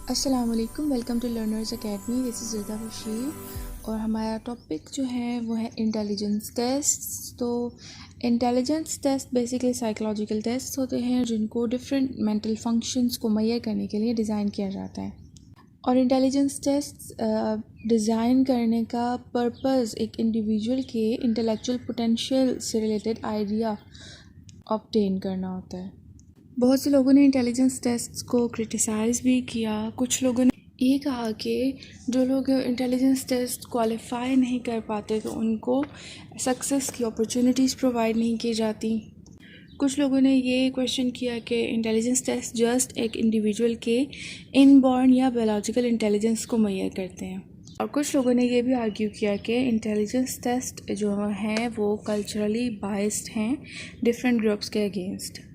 अस्सलाम वालेकुम, welcome to learners academy. This is Rida Bashir और हमारा टॉपिक जो है वो है इंटेलिजेंस टेस्ट। तो intelligence test basically psychological test होते हैं जिनको डिफरेंट मेंटल फंक्शंस को मैयर करने के लिए डिज़ाइन किया जाता है। और इंटेलिजेंस टेस्ट डिज़ाइन करने का पर्पस एक इंडिविजुअल के इंटेलेक्चुअल पोटेंशियल से रिलेटेड आइडिया ऑब्टेन करना होता है। बहुत से लोगों ने इंटेलिजेंस टेस्ट को क्रिटिसाइज़ भी किया। कुछ लोगों ने ये कहा कि जो लोग इंटेलिजेंस टेस्ट क्वालिफाई नहीं कर पाते तो उनको सक्सेस की अपॉर्चुनिटीज़ प्रोवाइड नहीं की जाती। कुछ लोगों ने ये क्वेश्चन किया कि इंटेलिजेंस टेस्ट जस्ट एक इंडिविजुअल के इनबॉर्न या बायोलॉजिकल इंटेलिजेंस को मैयर करते हैं। और कुछ लोगों ने ये भी आर्ग्यू किया कि इंटेलिजेंस टेस्ट जो हैं वो कल्चरली बाइस्ड हैं डिफरेंट ग्रुप्स के अगेंस्ट।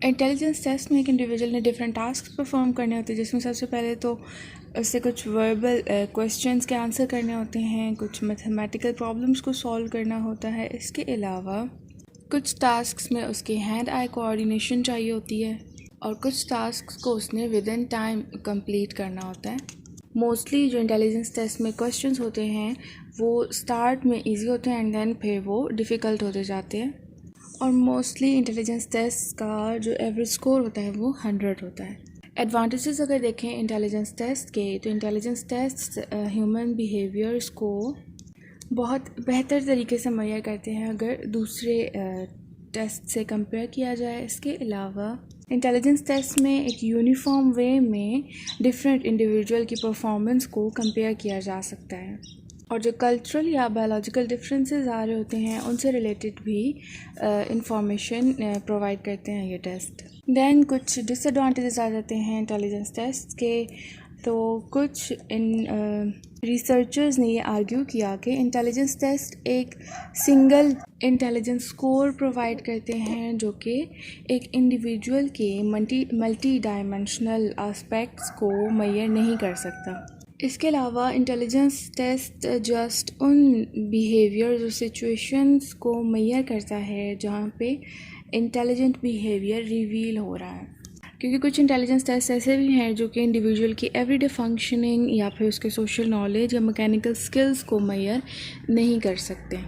इंटेलिजेंस टेस्ट में एक इंडिविजुअल ने डिफरेंट टास्क परफॉर्म करने होते हैं, जिसमें सबसे पहले तो उससे कुछ वर्बल क्वेश्चंस के आंसर करने होते हैं, कुछ मैथमेटिकल प्रॉब्लम्स को सॉल्व करना होता है। इसके अलावा कुछ टास्क्स में उसके हैंड आई कोऑर्डिनेशन चाहिए होती है और कुछ टास्क्स को उसने विद इन टाइम कंप्लीट करना होता है। मोस्टली जो इंटेलिजेंस टेस्ट में क्वेश्चंस होते हैं वो स्टार्ट में ईजी होते हैं एंड देन फिर वो डिफ़िकल्ट होते जाते हैं। और मोस्टली इंटेलिजेंस टेस्ट का जो एवरेज स्कोर होता है वो 100 होता है। एडवांटेजेस अगर देखें इंटेलिजेंस टेस्ट के, तो इंटेलिजेंस टेस्ट ह्यूमन बिहेवियर्स को बहुत बेहतर तरीके से मैयर करते हैं अगर दूसरे टेस्ट से कंपेयर किया जाए। इसके अलावा इंटेलिजेंस टेस्ट में एक यूनिफॉर्म वे में डिफरेंट इंडिविजुअल की परफॉर्मेंस को कंपेयर किया जा सकता है। और जो कल्चरल या बायोलॉजिकल डिफरेंसेस आ रहे होते हैं उनसे रिलेटेड भी इंफॉर्मेशन प्रोवाइड करते हैं ये टेस्ट। देन कुछ डिसएडवांटेजेस आ जाते हैं इंटेलिजेंस टेस्ट के। तो कुछ रिसर्चर्स ने ये आर्ग्यू किया कि इंटेलिजेंस टेस्ट एक सिंगल इंटेलिजेंस स्कोर प्रोवाइड करते हैं जो कि एक इंडिविजुअल के मल्टी डायमेंशनल एस्पेक्ट्स को मैयर नहीं कर सकता। इसके अलावा इंटेलिजेंस टेस्ट जस्ट उन बिहेवियर्स और सिचुएशंस को मैयर करता है जहाँ पे इंटेलिजेंट बिहेवियर रिवील हो रहा है, क्योंकि कुछ इंटेलिजेंस टेस्ट ऐसे भी हैं जो कि इंडिविजुअल की एवरीडे फंक्शनिंग या फिर उसके सोशल नॉलेज या मैकेनिकल स्किल्स को मैयर नहीं कर सकते।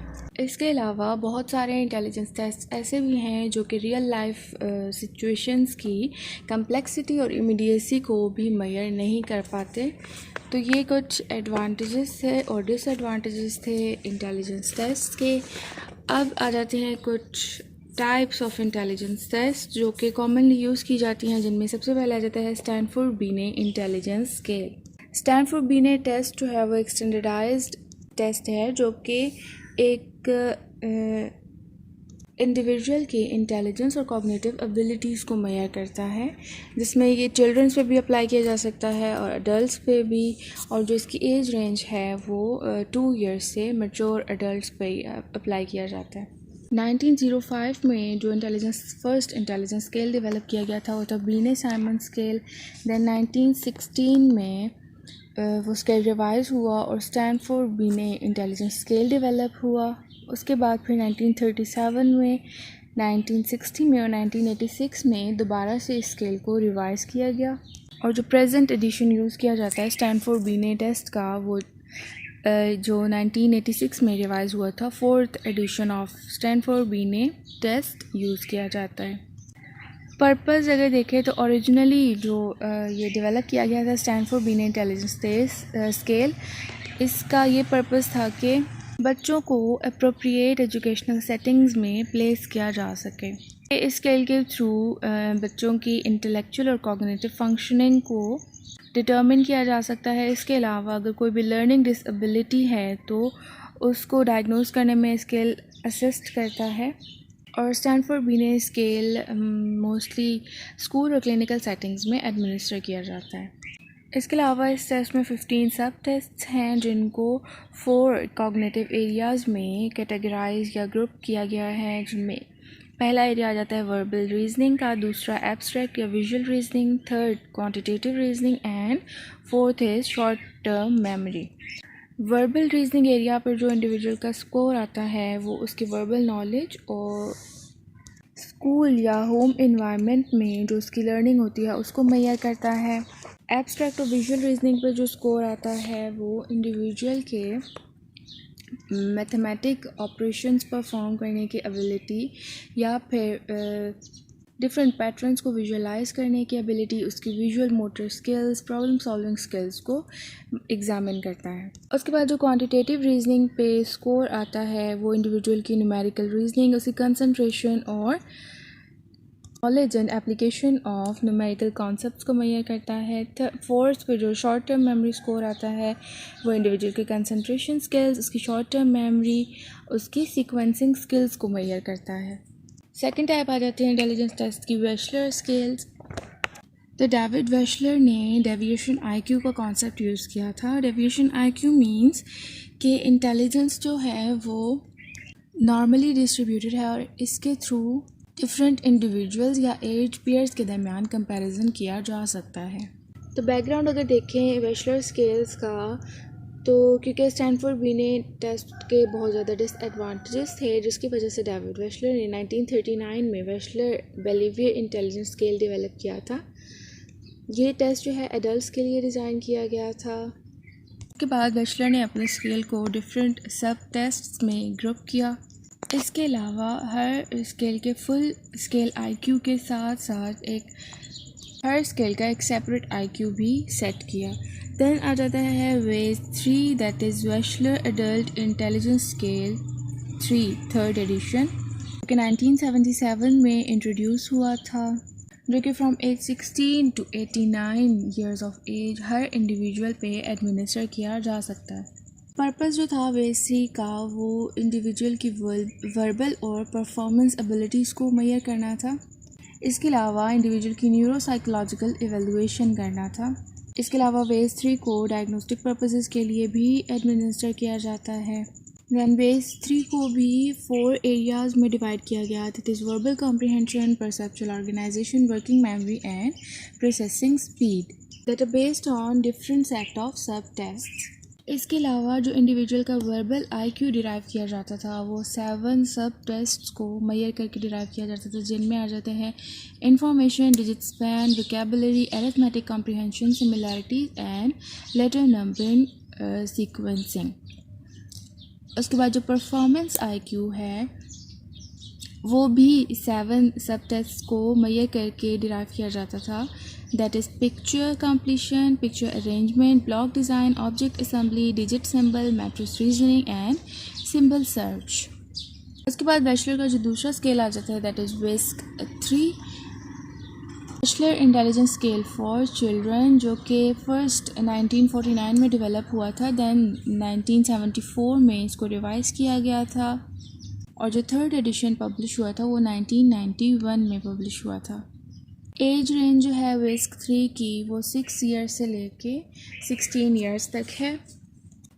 इसके अलावा बहुत सारे इंटेलिजेंस टेस्ट ऐसे भी हैं जो कि रियल लाइफ सिचुएशंस की कम्प्लेक्सिटी और इमीडिएसी को भी मैयर नहीं कर पाते। तो ये कुछ एडवांटेजेस थे और डिसएडवांटेजेस थे इंटेलिजेंस टेस्ट के। अब आ जाते हैं कुछ टाइप्स ऑफ इंटेलिजेंस टेस्ट जो कि कॉमनली यूज़ की जाती हैं, जिनमें सबसे पहले आ जाता है स्टैनफोर्ड बीने इंटेलिजेंस स्केल। स्टैनफोर्ड बीने टेस्ट जो है वो एक स्टैंडर्डाइज्ड टेस्ट है जो कि एक इंडिविजुअल की इंटेलिजेंस और कॉग्निटिव एबिलिटीज़ को मैयर करता है, जिसमें ये चिल्ड्रंस पे भी अप्लाई किया जा सकता है और अडल्ट्स पे भी। और जो इसकी एज रेंज है वो 2 ईयर्स से मैच्योर अडल्ट्स पे अप्लाई किया जाता है। 1905 में जो फर्स्ट इंटेलिजेंस स्केल डेवलप किया गया था वो था बीने-साइमन स्केल। देन 1916 में वो स्केल रिवाइज हुआ और स्टैनफोर्ड बीने इंटेलिजेंस स्केल डेवलप हुआ। उसके बाद फिर 1937 में, 1960 में और 1986 में दोबारा से इस स्केल को रिवाइज़ किया गया। और जो प्रेजेंट एडिशन यूज़ किया जाता है स्टैनफोर्ड बीने टेस्ट का वो जो 1986 में रिवाइज़ हुआ था, 4th एडिशन ऑफ स्टैनफोर्ड बीने टेस्ट यूज़ किया जाता है। पर्पज़ अगर देखें तो ओरिजिनली जो ये डेवलप किया गया था स्टैनफोर्ड बीने इंटेलिजेंस स्केल, इसका ये पर्पज़ था कि बच्चों को अप्रोप्रिएट एजुकेशनल सेटिंग्स में प्लेस किया जा सके। इस स्केल के थ्रू बच्चों की इंटेलेक्चुअल और कॉग्निटिव फंक्शनिंग को डिटर्मिन किया जा सकता है। इसके अलावा अगर कोई भी लर्निंग डिसेबिलिटी है तो उसको डायग्नोज करने में स्केल असिस्ट करता है। और स्टैनफोर्ड बीने स्केल मोस्टली स्कूल और क्लिनिकल सेटिंग्स में एडमिनिस्टर किया जाता है। इसके अलावा इस टेस्ट में 15 सब टेस्ट्स हैं जिनको 4 कॉग्निटिव एरियाज़ में कैटेगराइज या ग्रुप किया गया है, जिनमें पहला एरिया आ जाता है वर्बल रीजनिंग का, दूसरा एब्स्ट्रैक्ट या visual reasoning, third quantitative reasoning and fourth is short term memory. Verbal reasoning area पर जो इंडिविजुअल का स्कोर आता है वो उसकी वर्बल नॉलेज और स्कूल या होम एनवायरनमेंट में जो उसकी लर्निंग होती है उसको मैयर करता है। एब्स्ट्रैक्ट और विजुअल रीजनिंग पर जो स्कोर आता है वो इंडिविजुअल के मैथमेटिक ऑपरेशंस परफॉर्म करने की एबिलिटी या फिर डिफरेंट पैटर्न्स को विजुअलाइज करने की एबिलिटी, उसकी visual motor skills, problem solving skills को एग्जामिन करता है। उसके बाद जो क्वांटिटेटिव रीजनिंग पे स्कोर आता है वो इंडिविजुअल की न्यूमेरिकल रीजनिंग, उसकी कंसंट्रेशन और knowledge and application of numerical concepts को मैयर करता है। फोर्थ पे जो शॉर्ट टर्म मेमोरी स्कोर आता है वो इंडिविजुअल के कंसंट्रेशन स्किल्स, उसकी शॉर्ट टर्म मेमोरी, उसकी सीक्वेंसिंग स्किल्स को मैयर करता है। सेकंड टाइप आ जाते हैं इंटेलिजेंस टेस्ट की, वेशलर स्केल्स। तो डेविड वेशलर ने डेविएशन आईक्यू का कॉन्सेप्ट यूज़ किया था। डेविएशन आईक्यू मींस कि इंटेलिजेंस जो है वो नॉर्मली डिस्ट्रीब्यूटेड है और इसके थ्रू डिफरेंट इंडिविजुअल्स या एज पेयर्स के दरमियान कंपैरिजन किया जा सकता है। तो बैकग्राउंड अगर देखें वेशलर स्केल्स का, तो क्योंकि स्टैनफोर्ड बीने टेस्ट के बहुत ज़्यादा डिसएडवांटेजेस थे, जिसकी वजह से डेविड वेशलर ने 1939 में वेशलर बेलिवियर इंटेलिजेंस स्केल डेवलप किया था। ये टेस्ट जो है एडल्ट्स के लिए डिज़ाइन किया गया था। उसके बाद वेशलर ने अपने स्केल को डिफरेंट सब टेस्ट्स में ग्रुप किया। इसके अलावा हर स्केल के फुल स्केल आईक्यू के साथ साथ हर स्केल का एक सेपरेट आईक्यू भी सेट किया। देन आ जाता है वेज 3, that is Wechsler adult intelligence scale 3 third edition, जो कि 1977 में इंट्रोड्यूस हुआ था, जो कि from age 16 to 89 years of age हर इंडिविजुअल पे एडमिनिस्टर किया जा सकता है। पर्पस जो था वेज 3 का वो इंडिविजुअल की वर्बल और परफॉर्मेंस एबिलिटीज़ को मैयर करना था। इसके अलावा इंडिविजुअल की न्यूरोसाइकोलॉजिकल इवेलुएशन करना था। इसके अलावा वेज 3 को डायग्नोस्टिक पर्पसेस के लिए भी एडमिनिस्टर किया जाता है। दैन वेज 3 को भी 4 एरियाज़ में डिवाइड किया गया, that is verbal comprehension, perceptual organisation, working memory and processing speed, that are based on different set of subtests. इसके अलावा जो इंडिविजुअल का वर्बल आईक्यू डिराइव किया जाता था वो 7 सब टेस्ट्स को मैयर करके डिराइव किया जाता था, जिनमें आ जाते हैं information, digit span, vocabulary, arithmetic comprehension, similarities and later numbering, sequencing. उसके बाद जो परफॉर्मेंस आईक्यू है वो भी 7 सब टेस्ट को मैयर करके डिराइव किया जाता था, that is picture completion, picture arrangement, block design, object assembly, digit symbol, matrix reasoning and symbol search. उसके बाद बैचलर का जो दूसरा स्केल आ जाता है that is whisk 3 bachelor intelligence scale for children, जो कि फर्स्ट 1949 में डेवलप हुआ था, दैन 1974 में इसको रिवाइज किया गया था और जो थर्ड एडिशन पब्लिश हुआ था वो 1991 में पब्लिश हुआ था। एज रेंज जो है विस्क 3 की वो 6 ईयर्स से लेके 16 ईयर्स तक है।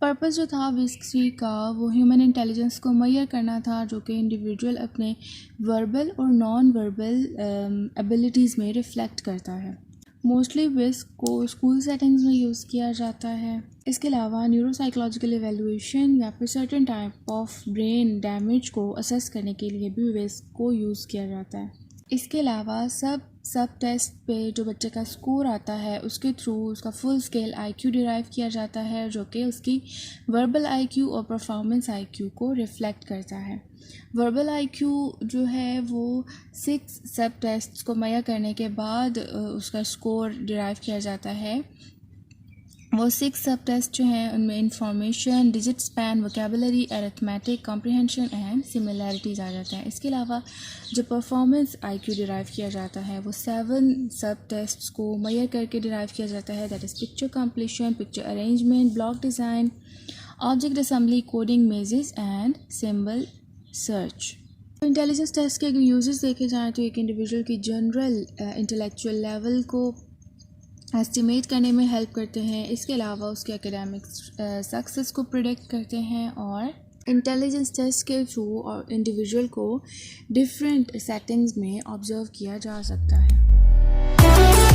पर्पस जो था विस्क 3 का वो ह्यूमन इंटेलिजेंस को मैयर करना था, जो कि इंडिविजुअल अपने वर्बल और नॉन वर्बल एबिलिटीज़ में रिफ्लेक्ट करता है। मोस्टली विस्क को स्कूल सेटिंग्स में यूज़ किया जाता है। इसके अलावा न्यूरोसाइकोलॉजिकल इवैल्यूएशन या फिर certain type of brain damage को असेस करने के लिए भी विस्क को यूज़ किया जाता है। इसके अलावा सब टेस्ट पे जो बच्चे का स्कोर आता है उसके थ्रू उसका फुल स्केल आईक्यू डिराइव किया जाता है, जो कि उसकी वर्बल आईक्यू और परफॉर्मेंस आईक्यू को रिफ्लेक्ट करता है। वर्बल आईक्यू जो है वो 6 सब टेस्ट्स को मैयर करने के बाद उसका स्कोर डिराइव किया जाता है। वो 6 सब टेस्ट जो हैं उनमें information, digit span, vocabulary, arithmetic comprehension and similarities आ जाते हैं। इसके अलावा जो परफॉर्मेंस आईक्यू डिराइव किया जाता है वो 7 सब टेस्ट्स को मैयर करके डिराइव किया जाता है, that is picture completion, picture arrangement, block design, object assembly, coding mazes and symbol search. Intelligence test के अगर यूजेस देखे जाएँ तो एक इंडिविजुअल की जनरल इंटेलेक्चुअल लेवल को एस्टिमेट करने में हेल्प करते हैं। इसके अलावा उसके एकेडमिक्स सक्सेस को प्रिडिक्ट करते हैं और इंटेलिजेंस टेस्ट के थ्रू और इंडिविजुअल को डिफरेंट सेटिंग्स में ऑब्जर्व किया जा सकता है।